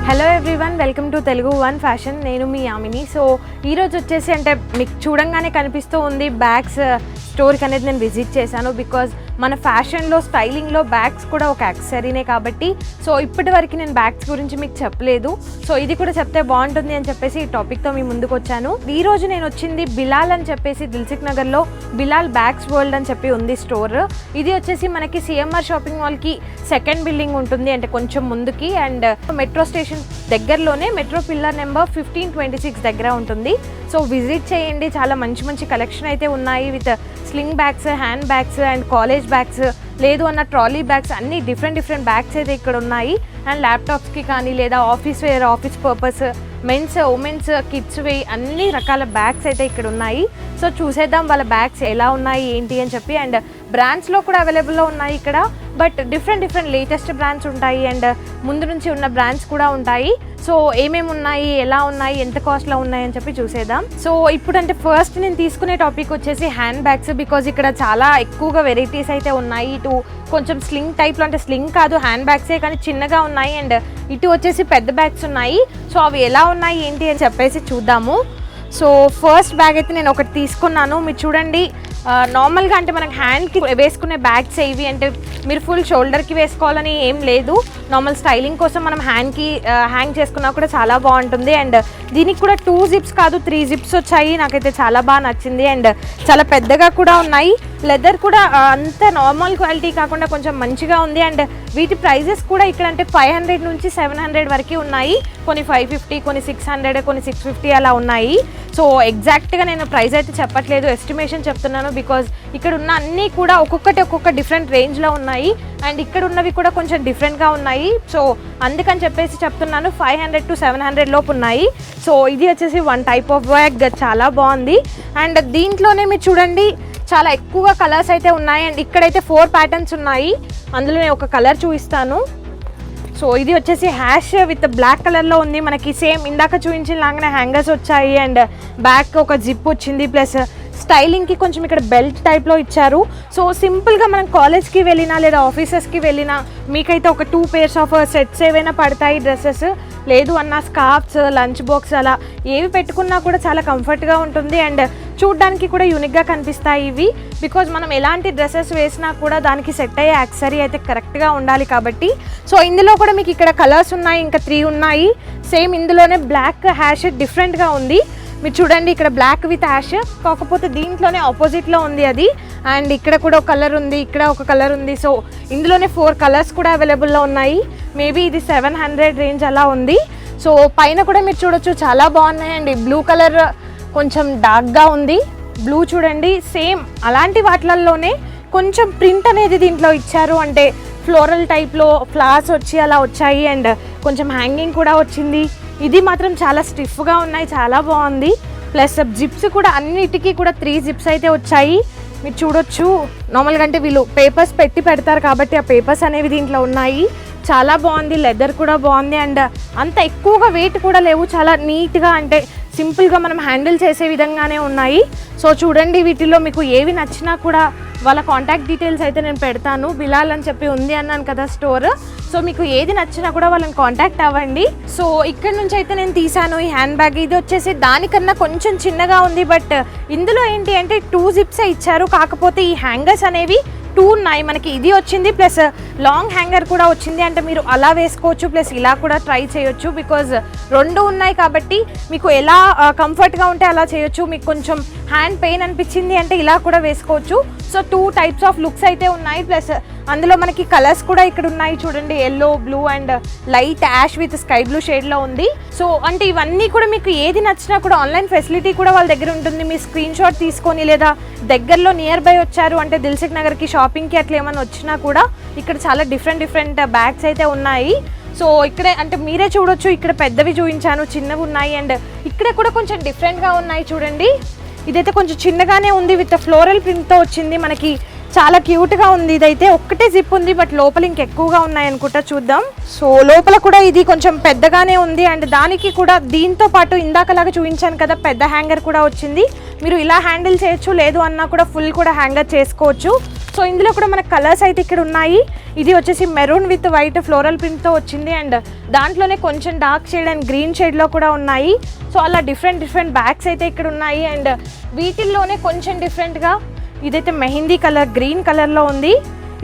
Hello everyone, welcome to Telugu one fashion. నేను మీ Yamini. So ఈరోజు వచ్చేసి అంటే మీకు చూడంగానే కనిపిస్తూ ఉంది బ్యాగ్స్ స్టోర్కి అనేది నేను విజిట్ చేశాను. బికాజ్ మన ఫ్యాషన్లో స్టైలింగ్లో బ్యాగ్స్ కూడా ఒక యాక్సెసరీనే కాబట్టి సో ఇప్పటి వరకు నేను బ్యాగ్స్ గురించి మీకు చెప్పలేదు. సో ఇది కూడా చెప్తే బాగుంటుంది అని చెప్పేసి ఈ టాపిక్తో మీ ముందుకు వచ్చాను. ఈరోజు నేను వచ్చింది బిలాల్ అని చెప్పేసి దిల్సుఖ్ నగర్లో బిలాల్ బ్యాగ్స్ వరల్డ్ అని చెప్పి ఉంది స్టోర్. ఇది వచ్చేసి మనకి సిఎంఆర్ షాపింగ్ మాల్కి సెకండ్ బిల్డింగ్ ఉంటుంది, అంటే కొంచెం ముందుకి. అండ్ మెట్రో స్టేషన్ దగ్గరలోనే మెట్రో పిల్లర్ నెంబర్ 1526 దగ్గర ఉంటుంది. సో విజిట్ చేయండి. చాలా మంచి మంచి కలెక్షన్ అయితే ఉన్నాయి with sling bags, hand bags and college bags, లేదు అన్న ట్రాలీ బ్యాగ్స్, అన్ని డిఫరెంట్ బ్యాగ్స్ అయితే ఇక్కడ ఉన్నాయి. అండ్ ల్యాప్టాప్స్కి కానీ లేదా office wear, office purpose, men's, women's, kids wear, అన్ని రకాల బ్యాగ్స్ అయితే ఇక్కడ ఉన్నాయి. సో చూసేద్దాం వాళ్ళ బ్యాగ్స్ ఎలా ఉన్నాయి ఏంటి అని చెప్పి. అండ్ బ్రాండ్స్లో కూడా అవైలబుల్లో ఉన్నాయి ఇక్కడ, బట్ డిఫరెంట్ లేటెస్ట్ బ్రాండ్స్ ఉంటాయి అండ్ ముందు నుంచి ఉన్న బ్రాండ్స్ కూడా ఉంటాయి. సో ఏమేమి ఉన్నాయి, ఎలా ఉన్నాయి, ఎంత కాస్ట్లో ఉన్నాయి అని చెప్పి చూసేద్దాం. సో ఇప్పుడంటే ఫస్ట్ నేను తీసుకునే టాపిక్ వచ్చేసి హ్యాండ్ బ్యాగ్స్. బికాజ్ ఇక్కడ చాలా ఎక్కువగా వెరైటీస్ అయితే ఉన్నాయి. ఇటు కొంచెం స్లింగ్ టైప్లో, అంటే స్లింగ్ కాదు హ్యాండ్ బ్యాగ్సే కానీ చిన్నగా ఉన్నాయి. అండ్ ఇటు వచ్చేసి పెద్ద బ్యాగ్స్ ఉన్నాయి. సో అవి ఎలా ఉన్నాయి ఏంటి అని చెప్పేసి చూద్దాము. సో ఫస్ట్ బ్యాగ్ అయితే నేను ఒకటి తీసుకున్నాను. మీరు చూడండి, నార్మల్గా అంటే మనకు హ్యాండ్కి వేసుకునే బ్యాగ్స్ ఇవి, అంటే మీరు ఫుల్ షోల్డర్కి వేసుకోవాలని ఏం లేదు. నార్మల్ స్టైలింగ్ కోసం మనం హ్యాండ్కి హ్యాంగ్ చేసుకున్నా కూడా చాలా బాగుంటుంది. అండ్ దీనికి కూడా 2 జిప్స్ కాదు 3 జిప్స్ వచ్చాయి. నాకైతే చాలా బాగా నచ్చింది. అండ్ చాలా పెద్దగా కూడా ఉన్నాయి. లెదర్ కూడా అంత నార్మల్ క్వాలిటీ కాకుండా కొంచెం మంచిగా ఉంది. అండ్ వీటి ప్రైజెస్ కూడా ఇక్కడ అంటే 500 నుంచి 700 వరకు ఉన్నాయి. కొన్ని 550, కొన్ని 600, కొన్ని 650 అలా ఉన్నాయి. సో ఎగ్జాక్ట్గా నేను ప్రైస్ అయితే చెప్పట్లేదు, ఎస్టిమేషన్ చెప్తున్నాను. బికాజ్ ఇక్కడ ఉన్న అన్నీ కూడా ఒక్కొక్క డిఫరెంట్ రేంజ్లో ఉన్నాయి. అండ్ ఇక్కడ ఉన్నవి కూడా కొంచెం డిఫరెంట్గా ఉన్నాయి. సో అందుకని చెప్పేసి చెప్తున్నాను, 500 to 700 లోపు ఉన్నాయి. సో ఇది వచ్చేసి వన్ టైప్ ఆఫ్ బ్యాగ్, చాలా బాగుంది. అండ్ దీంట్లోనే మీరు చూడండి చాలా ఎక్కువగా కలర్స్ అయితే ఉన్నాయి. అండ్ ఇక్కడైతే 4 ప్యాటర్న్స్ ఉన్నాయి. అందులో నేను ఒక కలర్ చూపిస్తాను. సో ఇది వచ్చేసి హ్యాష్ విత్ బ్లాక్ కలర్లో ఉంది. మనకి సేమ్ ఇందాక చూపించిన లాగానే హ్యాంగర్స్ వచ్చాయి. అండ్ బ్యాక్ ఒక జిప్ వచ్చింది. ప్లస్ స్టైలింగ్కి కొంచెం ఇక్కడ బెల్ట్ టైప్లో ఇచ్చారు. సో సింపుల్గా మనం కాలేజ్కి వెళ్ళినా లేదా ఆఫీసెస్కి వెళ్ళినా మీకైతే ఒక 2 pairs ఆఫ్ సెట్స్ ఏవైనా పడతాయి డ్రెస్సెస్. లేదు అన్న స్కార్ఫ్స్, లంచ్ బాక్స్ అలా ఏవి పెట్టుకున్నా కూడా చాలా కంఫర్ట్గా ఉంటుంది. అండ్ చూడ్డానికి కూడా యూనిక్గా కనిపిస్తాయి ఇవి. బికాజ్ మనం ఎలాంటి డ్రెస్సెస్ వేసినా కూడా దానికి సెట్ అయ్యే యాక్సెసరీ అయితే కరెక్ట్గా ఉండాలి కాబట్టి. సో ఇందులో కూడా మీకు ఇక్కడ కలర్స్ ఉన్నాయి, ఇంకా 3 ఉన్నాయి. సేమ్ ఇందులోనే బ్లాక్ హ్యాష్ డిఫరెంట్గా ఉంది. మీరు చూడండి, ఇక్కడ బ్లాక్ విత్ హ్యాష్, కాకపోతే దీంట్లోనే ఆపోజిట్లో ఉంది అది. అండ్ ఇక్కడ కూడా ఒక కలర్ ఉంది, ఇక్కడ ఒక కలర్ ఉంది. సో ఇందులోనే 4 కలర్స్ కూడా అవైలబుల్లో ఉన్నాయి. మేబీ ఇది 700 రేంజ్ అలా ఉంది. సో పైన కూడా మీరు చూడొచ్చు చాలా బాగున్నాయండి. బ్లూ కలర్ కొంచెం డార్క్గా ఉంది. బ్లూ చూడండి, సేమ్ అలాంటి వాటిలలోనే కొంచెం ప్రింట్ అనేది దీంట్లో ఇచ్చారు. అంటే ఫ్లోరల్ టైప్లో ఫ్లవర్స్ వచ్చి అలా వచ్చాయి. అండ్ కొంచెం హ్యాంగింగ్ కూడా వచ్చింది. ఇది మాత్రం చాలా స్టిఫ్గా ఉన్నాయి, చాలా బాగుంది. ప్లస్ జిప్స్ కూడా అన్నిటికీ కూడా 3 జిప్స్ అయితే వచ్చాయి. మీరు చూడొచ్చు, నార్మల్గా అంటే వీళ్ళు పేపర్స్ పెడతారు కాబట్టి ఆ పేపర్స్ అనేవి దీంట్లో ఉన్నాయి. చాలా బాగుంది. లెదర్ కూడా బాగుంది. అండ్ అంత ఎక్కువగా వెయిట్ కూడా లేవు. చాలా నీట్గా, అంటే సింపుల్గా మనం హ్యాండిల్ చేసే విధంగానే ఉన్నాయి. సో చూడండి, వీటిలో మీకు ఏవి నచ్చినా కూడా వాళ్ళ కాంటాక్ట్ డీటెయిల్స్ అయితే నేను పెడతాను. బిలాల్ అని చెప్పి ఉంది అన్నాను కదా స్టోర్. సో మీకు ఏది నచ్చినా కూడా వాళ్ళని కాంటాక్ట్ అవ్వండి. సో ఇక్కడ నుంచి అయితే నేను తీసాను ఈ హ్యాండ్ బ్యాగ్. ఇది వచ్చేసి దానికన్నా కొంచెం చిన్నగా ఉంది. బట్ ఇందులో ఏంటి అంటే 2 జిప్సే ఇచ్చారు. కాకపోతే ఈ హ్యాంగర్స్ అనేవి 2 ఉన్నాయి. మనకి ఇది వచ్చింది ప్లస్ లాంగ్ హ్యాంగర్ కూడా వచ్చింది. అంటే మీరు అలా వేసుకోవచ్చు, ప్లస్ ఇలా కూడా ట్రై చేయొచ్చు. బికాజ్ 2 ఉన్నాయి కాబట్టి మీకు ఎలా కంఫర్ట్గా ఉంటే అలా చేయొచ్చు. మీకు కొంచెం హ్యాండ్ పెయిన్ అనిపించింది అంటే ఇలా కూడా వేసుకోవచ్చు. సో 2 టైప్స్ ఆఫ్ లుక్స్ అయితే ఉన్నాయి. ప్లస్ అందులో మనకి కలర్స్ కూడా ఇక్కడ ఉన్నాయి చూడండి, yellow, blue and light ash with sky blue షేడ్లో ఉంది. సో అంటే ఇవన్నీ కూడా మీకు ఏది నచ్చినా కూడా ఆన్లైన్ ఫెసిలిటీ కూడా వాళ్ళ దగ్గర ఉంటుంది. మీ స్క్రీన్ షాట్ తీసుకొని లేదా దగ్గరలో నియర్ బై వచ్చారు అంటే దిల్సుఖ్ నగర్కి షాపింగ్కి అట్లా ఏమైనా వచ్చినా కూడా ఇక్కడ చాలా డిఫరెంట్ బ్యాగ్స్ అయితే ఉన్నాయి. సో ఇక్కడే అంటే మీరే చూడొచ్చు, ఇక్కడ పెద్దవి చూపించాను, చిన్నవి ఉన్నాయి. అండ్ ఇక్కడ కూడా కొంచెం డిఫరెంట్గా ఉన్నాయి చూడండి. ఇదైతే కొంచెం చిన్నగానే ఉంది, విత్ ఫ్లోరల్ ప్రింట్తో వచ్చింది. మనకి చాలా క్యూట్గా ఉంది. ఇదైతే ఒక్కటే జిప్ ఉంది, బట్ లోపల ఇంకెక్కువగా ఉన్నాయి అనుకుంటా, చూద్దాం. సో లోపల కూడా ఇది కొంచెం పెద్దగానే ఉంది. అండ్ దానికి కూడా దీంతో పాటు ఇందాకలాగా చూపించాను కదా, పెద్ద హ్యాంగర్ కూడా వచ్చింది. మీరు ఇలా హ్యాండిల్ చేయొచ్చు, లేదు అన్నా కూడా ఫుల్ కూడా హ్యాంగర్ చేసుకోవచ్చు. సో ఇందులో కూడా మనకు కలర్స్ అయితే ఇక్కడ ఉన్నాయి. ఇది వచ్చేసి మెరూన్ విత్ వైట్ ఫ్లోరల్ ప్రింట్తో వచ్చింది. అండ్ దాంట్లోనే కొంచెం డార్క్ షేడ్ అండ్ గ్రీన్ షేడ్లో కూడా ఉన్నాయి. సో అలా డిఫరెంట్ బ్యాగ్స్ అయితే ఇక్కడ ఉన్నాయి. అండ్ వీటిల్లోనే కొంచెం డిఫరెంట్గా ఇదైతే మెహందీ కలర్, గ్రీన్ కలర్లో ఉంది.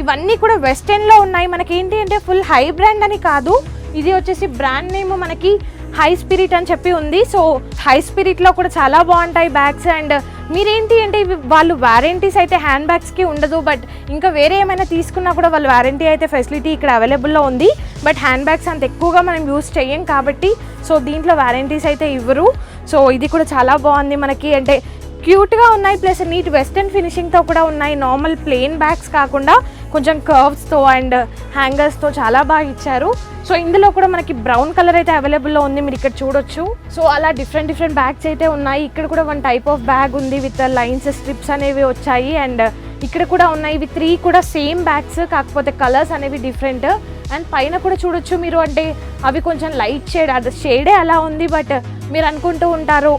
ఇవన్నీ కూడా వెస్టర్న్లో ఉన్నాయి. మనకి ఏంటి అంటే ఫుల్ హై బ్రాండ్ అని కాదు, ఇది వచ్చేసి బ్రాండ్ నేమ్ మనకి హై స్పిరిట్ అని చెప్పి ఉంది. సో హై స్పిరిట్లో కూడా చాలా బాగుంటాయి బ్యాగ్స్. అండ్ మీరేంటి అంటే ఇవి వాళ్ళు వారంటీస్ అయితే హ్యాండ్ బ్యాగ్స్కి ఉండదు, బట్ ఇంకా వేరే ఏమైనా తీసుకున్నా కూడా వాళ్ళు వారంటీ అయితే ఫెసిలిటీ ఇక్కడ అవైలబుల్లో ఉంది. బట్ హ్యాండ్ బ్యాగ్స్ అంత ఎక్కువగా మనం యూస్ చేయం కాబట్టి సో దీంట్లో వారంటీస్ అయితే ఇవ్వరు. సో ఇది కూడా చాలా బాగుంది మనకి, అంటే క్యూట్గా ఉన్నాయి, ప్లస్ నీట్ వెస్టర్న్ ఫినిషింగ్తో కూడా ఉన్నాయి. నార్మల్ ప్లెయిన్ బ్యాగ్స్ కాకుండా కొంచెం కర్వ్స్తో అండ్ హ్యాంగర్స్తో చాలా బాగా ఇచ్చారు. సో ఇందులో కూడా మనకి బ్రౌన్ కలర్ అయితే అవైలబుల్లో ఉంది, మీరు ఇక్కడ చూడొచ్చు. సో అలా డిఫరెంట్ బ్యాగ్స్ అయితే ఉన్నాయి. ఇక్కడ కూడా వన్ టైప్ ఆఫ్ బ్యాగ్ ఉంది విత్ లైన్స్, స్ట్రిప్స్ అనేవి వచ్చాయి. అండ్ ఇక్కడ కూడా ఉన్నాయి, ఇవి 3 కూడా సేమ్ బ్యాగ్స్, కాకపోతే కలర్స్ అనేవి డిఫరెంట్. అండ్ పైన కూడా చూడొచ్చు మీరు, అంటే అవి కొంచెం లైట్ షేడ్, అది షేడే అలా ఉంది. బట్ మీరు అనుకుంటూ ఉంటారు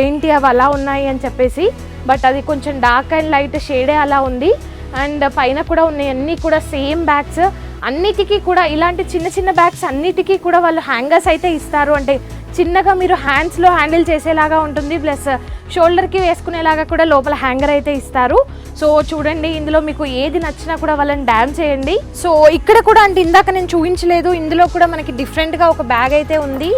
ఏంటి అవి అలా ఉన్నాయి అని చెప్పేసి, బట్ అది కొంచెం డార్క్ అండ్ లైట్ షేడే అలా ఉంది. అండ్ పైన కూడా ఉన్నాయి, అన్నీ కూడా సేమ్ బ్యాగ్స్. అన్నిటికీ కూడా ఇలాంటి చిన్న బ్యాగ్స్ అన్నిటికీ కూడా వాళ్ళు హ్యాంగర్స్ అయితే ఇస్తారు, అంటే చిన్నగా మీరు హ్యాండ్స్లో హ్యాండిల్ చేసేలాగా ఉంటుంది, ప్లస్ షోల్డర్కి వేసుకునేలాగా కూడా లోపల హ్యాంగర్ అయితే ఇస్తారు. సో చూడండి, ఇందులో మీకు ఏది నచ్చినా కూడా వాళ్ళని డ్యామ్ చేయండి. సో ఇక్కడ కూడా అంటే ఇందాక నేను చూపించలేదు, ఇందులో కూడా మనకి డిఫరెంట్గా ఒక బ్యాగ్ అయితే ఉంది.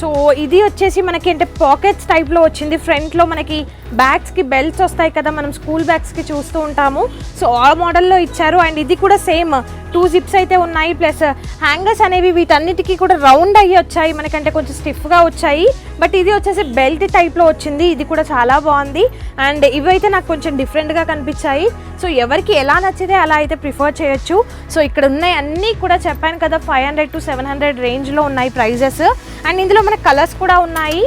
సో ఇది వచ్చేసి మనకి అంటే పాకెట్స్ టైప్లో వచ్చింది. ఫ్రంట్లో మనకి బ్యాగ్స్కి బెల్ట్స్ వస్తాయి కదా, మనం స్కూల్ బ్యాగ్స్కి చూస్తూ ఉంటాము. సో ఆ మోడల్లో ఇచ్చారు. అండ్ ఇది కూడా సేమ్ 2 జిప్స్ అయితే ఉన్నాయి, ప్లస్ హ్యాంగర్స్ అనేవి వీటన్నిటికీ కూడా రౌండ్ అయ్యి వచ్చాయి, మనకంటే కొంచెం స్టిఫ్గా వచ్చాయి. బట్ ఇది వచ్చేసి బెల్ట్ టైప్లో వచ్చింది, ఇది కూడా చాలా బాగుంది. అండ్ ఇవైతే నాకు కొంచెం డిఫరెంట్గా కనిపించాయి. సో ఎవరికి ఎలా నచ్చితే అలా అయితే ప్రిఫర్ చేయొచ్చు. సో ఇక్కడ ఉన్నాయి అన్నీ కూడా చెప్పాను కదా 500 to 700 రేంజ్లో ఉన్నాయి ప్రైజెస్. అండ్ ఇందులో మనకు కలర్స్ కూడా ఉన్నాయి,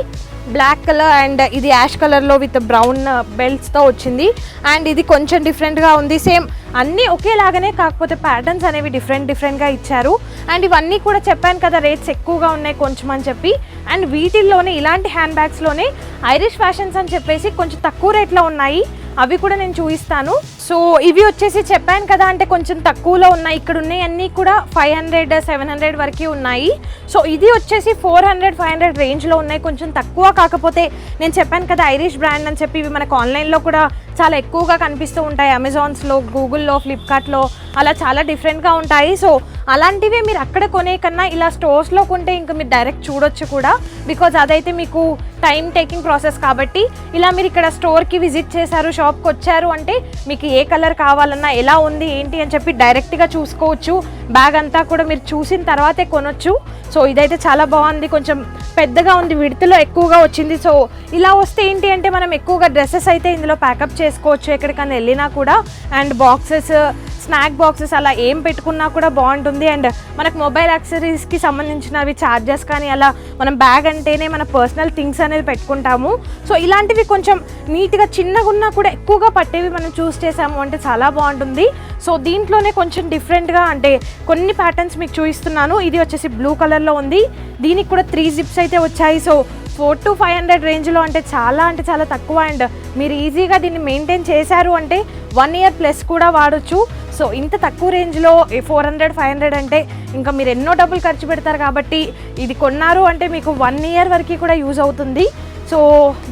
బ్లాక్ కలర్ అండ్ ఇది యాష్ కలర్లో విత్ బ్రౌన్ బెల్ట్స్తో వచ్చింది. అండ్ ఇది కొంచెం డిఫరెంట్గా ఉంది, సేమ్ అన్నీ ఒకేలాగానే, కాకపోతే ప్యాటర్న్స్ అనేవి డిఫరెంట్గా ఇచ్చారు. అండ్ ఇవన్నీ కూడా చెప్పాను కదా రేట్స్ ఎక్కువగా ఉన్నాయి కొంచెం అని చెప్పి. అండ్ వీటిల్లోనే ఇలాంటి హ్యాండ్ బ్యాగ్స్లోనే ఐరిష్ ఫ్యాషన్స్ అని చెప్పేసి కొంచెం తక్కువ రేట్లో ఉన్నాయి, అవి కూడా నేను చూపిస్తాను. సో ఇవి వచ్చేసి చెప్పాను కదా అంటే కొంచెం తక్కువలో ఉన్నాయి. ఇక్కడ ఉన్నాయి అన్నీ కూడా 500, 700 వరకు ఉన్నాయి. సో ఇది వచ్చేసి 400, 500 రేంజ్లో ఉన్నాయి, కొంచెం తక్కువ. కాకపోతే నేను చెప్పాను కదా ఐరిష్ బ్రాండ్ అని చెప్పి, ఇవి మనకు ఆన్లైన్లో కూడా చాలా ఎక్కువగా కనిపిస్తూ ఉంటాయి, అమెజాన్స్లో, గూగుల్లో, ఫ్లిప్కార్ట్లో అలా చాలా డిఫరెంట్గా ఉంటాయి. సో అలాంటివి మీరు అక్కడ కొనే కన్నా ఇలా స్టోర్స్లో కొంటే ఇంకా మీరు డైరెక్ట్ చూడొచ్చు కూడా, బికాజ్ అదైతే మీకు టైం టేకింగ్ ప్రాసెస్ కాబట్టి. ఇలా మీరు ఇక్కడ స్టోర్కి విజిట్ చేశారు, షాప్కి వచ్చారు అంటే మీకు ఏ కలర్ కావాలన్నా, ఎలా ఉంది ఏంటి అని చెప్పి డైరెక్ట్గా చూసుకోవచ్చు. బ్యాగ్ అంతా కూడా మీరు చూసిన తర్వాతే కొనొచ్చు. సో ఇదైతే చాలా బాగుంది, కొంచెం పెద్దగా ఉంది, విడతలో ఎక్కువగా వచ్చింది. సో ఇలా వస్తే ఏంటి అంటే మనం ఎక్కువగా డ్రెస్సెస్ అయితే ఇందులో ప్యాకప్ చేసుకోవచ్చు ఎక్కడికైనా వెళ్ళినా కూడా. అండ్ బాక్సెస్, స్నాక్ బాక్సెస్ అలా ఏం పెట్టుకున్నా కూడా బాగుంటుంది. అండ్ మనకు మొబైల్ యాక్సెసరీస్కి సంబంధించినవి ఛార్జెస్ కానీ అలా మనం బ్యాగ్ అంటేనే మన పర్సనల్ థింగ్స్ అనేది పెట్టుకుంటాము. సో ఇలాంటివి కొంచెం నీట్గా చిన్నగా ఉన్నా కూడా ఎక్కువగా పట్టేవి మనం చూస్ చేసాము అంటే చాలా బాగుంటుంది. సో దీంట్లోనే కొంచెం డిఫరెంట్గా అంటే కొన్ని ప్యాటర్న్స్ మీకు చూపిస్తున్నాను. ఇది వచ్చేసి బ్లూ కలర్లో ఉంది, దీనికి కూడా 3 జిప్స్ అయితే వచ్చాయి. సో 400 to 500 రేంజ్లో అంటే చాలా తక్కువ. అండ్ మీరు ఈజీగా దీన్ని మెయింటైన్ చేశారు అంటే 1 year ప్లస్ కూడా వాడచ్చు. సో ఇంత తక్కువ రేంజ్లో 400, 500 అంటే ఇంకా మీరు ఎన్నో డబ్బులు ఖర్చు పెడతారు కాబట్టి ఇది కొన్నారు అంటే మీకు 1 year వరకు కూడా యూజ్ అవుతుంది. సో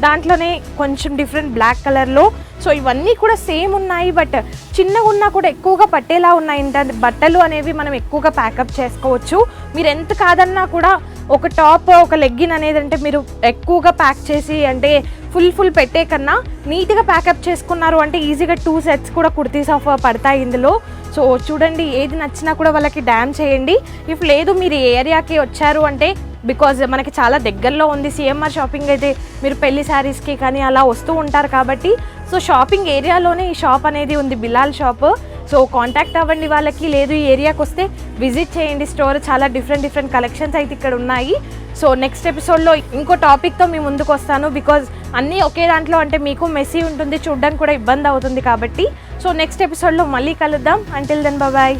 దాంట్లోనే కొంచెం డిఫరెంట్ బ్లాక్ కలర్లో. సో ఇవన్నీ కూడా సేమ్ ఉన్నాయి, బట్ చిన్నగా ఉన్నా కూడా ఎక్కువగా పట్టేలా ఉన్నాయి. ఏంటంటే బట్టలు అనేవి మనం ఎక్కువగా ప్యాకప్ చేసుకోవచ్చు. మీరు ఎంత కాదన్నా కూడా ఒక టాప్, ఒక లెగ్గిన్ అనేది అంటే మీరు ఎక్కువగా ప్యాక్ చేసి అంటే ఫుల్ పెట్టే కన్నా నీట్గా ప్యాకప్ చేసుకున్నారు అంటే ఈజీగా 2 sets కూడా కుర్తీస్ ఆఫ్ పడతాయి ఇందులో. సో చూడండి, ఏది నచ్చినా కూడా వాళ్ళకి డ్యామ్ చేయండి. ఇఫ్ లేదు మీరు ఏ ఏరియాకి వచ్చారు అంటే, బికాజ్ మనకి చాలా దగ్గరలో ఉంది సిఎంఆర్ షాపింగ్ అయితే, మీరు పెళ్లి శారీస్కి కానీ అలా వస్తూ ఉంటారు కాబట్టి. సో షాపింగ్ ఏరియాలోనే ఈ షాప్ అనేది ఉంది, బిలాల్ షాప్. సో కాంటాక్ట్ అవ్వండి వాళ్ళకి. లేదు ఈ ఏరియాకి వస్తే విజిట్ చేయండి స్టోర్. చాలా డిఫరెంట్ కలెక్షన్స్ అయితే ఇక్కడ ఉన్నాయి. సో నెక్స్ట్ ఎపిసోడ్లో ఇంకో టాపిక్తో మీ ముందుకు వస్తాను. బికాజ్ అన్నీ ఒకే దాంట్లో అంటే మీకు మెస్సీ ఉంటుంది, చూడడానికి కూడా ఇబ్బంది అవుతుంది కాబట్టి. సో నెక్స్ట్ ఎపిసోడ్లో మళ్ళీ కలుద్దాం. Until then bye.